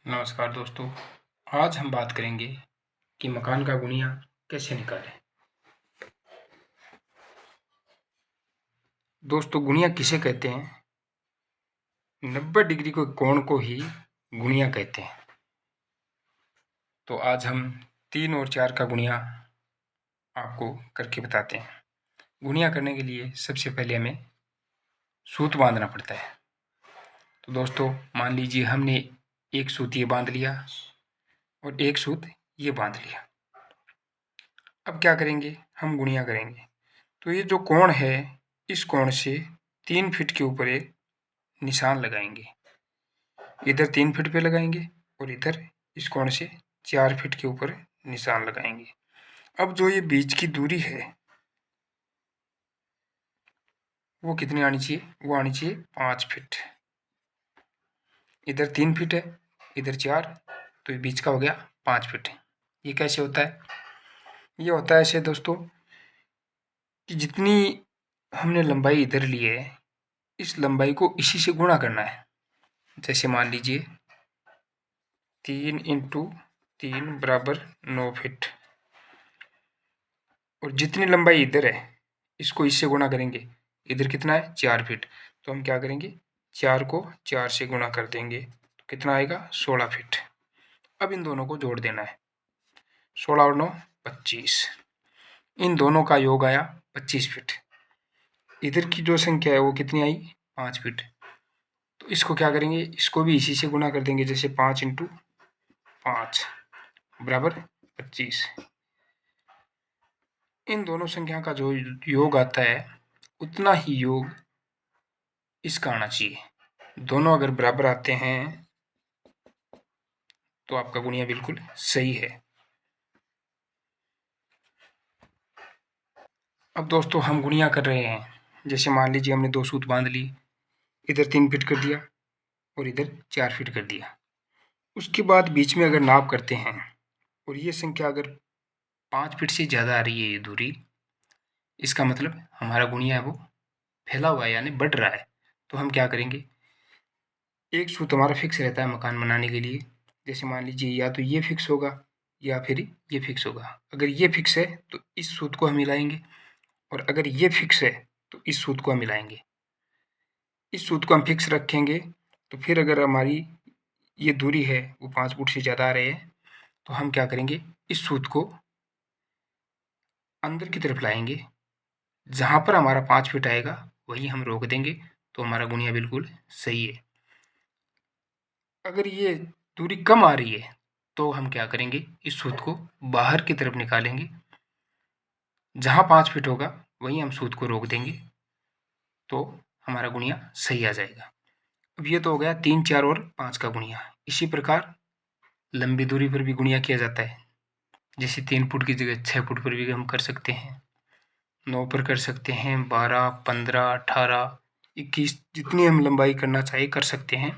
नमस्कार दोस्तों। आज हम बात करेंगे कि मकान का गुणिया कैसे निकालें। दोस्तों, गुणिया किसे कहते हैं? 90 डिग्री के कोण को ही गुणिया कहते हैं। तो आज हम 3 और 4 का गुणिया आपको करके बताते हैं। गुणिया करने के लिए सबसे पहले हमें सूत्र बांधना पड़ता है। तो दोस्तों, मान लीजिए हमने एक सूत्र ये बांध लिया और एक सूत्र ये बांध लिया। अब क्या करेंगे? हम गुणिया करेंगे। तो ये जो कोण है, इस कोण से 3 फीट के ऊपर एक निशान लगाएंगे। इधर 3 फीट पे लगाएंगे और इधर इस कोण से 4 फीट के ऊपर निशान लगाएंगे। अब जो ये बीच की दूरी है वो कितनी आनी चाहिए? वो आनी चाहिए 5 फीट। इधर 3 फीट है, इधर 4, तो ये बीच का हो गया 5 फीट। ये कैसे होता है? ये होता है ऐसे दोस्तों कि जितनी हमने लंबाई इधर ली है, इस लंबाई को इसी से गुणा करना है। जैसे मान लीजिए 3 × 3 बराबर 9 फीट, और जितनी लंबाई इधर है इसको इससे गुणा करेंगे। इधर कितना है? 4 फीट। तो हम क्या करेंगे? 4 को 4 से गुणा कर देंगे तो कितना आएगा? 16 फीट। अब इन दोनों को जोड़ देना है। 16 और 9 25। इन दोनों का योग आया 25 फीट। इधर की जो संख्या है वो कितनी आई? 5 फीट। तो इसको क्या करेंगे? इसको भी इसी से गुणा कर देंगे। जैसे 5 × 5 बराबर 25। इन दोनों संख्या का जो योग आता है उतना ही योग इसका आना चाहिए। दोनों अगर बराबर आते हैं तो आपका गुणिया बिल्कुल सही है। अब दोस्तों, हम गुणिया कर रहे हैं। जैसे मान लीजिए हमने 2 सूत्र बांध ली, इधर 3 फीट कर दिया और इधर 4 फीट कर दिया। उसके बाद बीच में अगर नाप करते हैं और ये संख्या अगर 5 फीट से ज़्यादा आ रही है ये दूरी, इसका मतलब हमारा गुणिया है वो फैला हुआ है, यानी बढ़ रहा है। तो हम क्या करेंगे? एक सूत्र हमारा फिक्स रहता है मकान बनाने के लिए। जैसे मान लीजिए या तो ये फिक्स होगा या फिर ये फिक्स होगा। अगर ये फिक्स है तो इस सूत्र को हम मिलाएंगे, और अगर ये फिक्स है तो इस सूत्र को हम मिलाएंगे। इस सूत्र को हम फिक्स रखेंगे तो फिर अगर हमारी ये दूरी है वो 5 फुट से ज़्यादा आ रहे हैं तो हम क्या करेंगे? इस सूत्र को अंदर की तरफ लाएंगे। जहाँ पर हमारा 5 फीट आएगा वहीं हम रोक देंगे, तो हमारा गुणिया बिल्कुल सही है। अगर ये दूरी कम आ रही है तो हम क्या करेंगे? इस सूत्र को बाहर की तरफ निकालेंगे। जहाँ 5 फीट होगा वहीं हम सूत्र को रोक देंगे, तो हमारा गुणिया सही आ जाएगा। अब ये तो हो गया 3, 4 और 5 का गुणिया। इसी प्रकार लंबी दूरी पर भी गुणिया किया जाता है। जैसे 3 फुट की जगह 6 फुट पर भी हम कर सकते हैं, 9 पर कर सकते हैं, 12, 15, 18, 21, जितनी हम लंबाई करना चाहिए कर सकते हैं।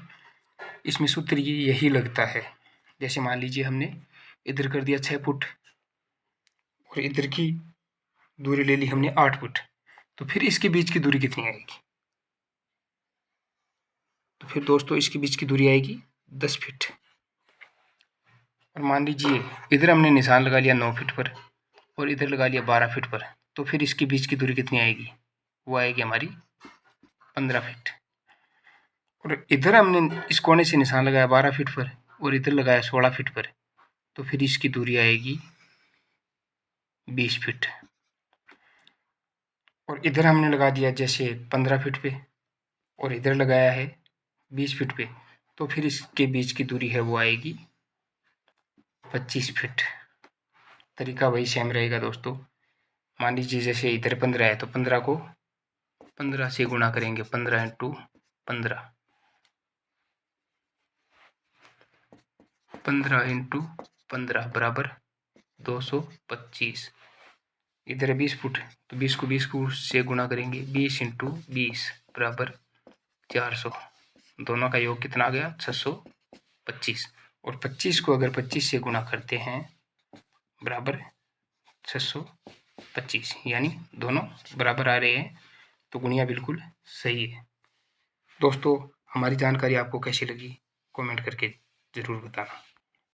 इसमें सूत्र यही लगता है। जैसे मान लीजिए हमने इधर कर दिया 6 फुट और इधर की दूरी ले ली हमने 8 फुट, तो फिर इसके बीच की दूरी कितनी आएगी? तो फिर दोस्तों इसके बीच की दूरी आएगी 10 फीट। और मान लीजिए इधर हमने निशान लगा लिया 9 फीट पर और इधर लगा लिया 12 फीट पर, तो फिर इसके बीच की दूरी कितनी आएगी? वो आएगी हमारी 15 फीट। और इधर हमने इस कोने से निशान लगाया 12 फीट पर और इधर लगाया 16 फीट पर, तो फिर इसकी दूरी आएगी 20 फीट। और इधर हमने लगा दिया जैसे 15 फीट पे और इधर लगाया है 20 फीट पे, तो फिर इसके बीच की दूरी है वो आएगी 25 फीट। तरीका वही सेम रहेगा दोस्तों। मान लीजिए जैसे इधर 15 है तो 15 को 15 से गुणा करेंगे। 15 × 15, 15 × 15 बराबर 225। इधर है 20 फुट तो 20 को 20 से गुणा करेंगे। 20 × 20 बराबर 400। दोनों का योग कितना आ गया? 625। और 25 को अगर 25 से गुणा करते हैं बराबर 625, यानी दोनों बराबर आ रहे हैं, तो गुणिया बिल्कुल सही है। दोस्तों, हमारी जानकारी आपको कैसी लगी कमेंट करके ज़रूर बताना।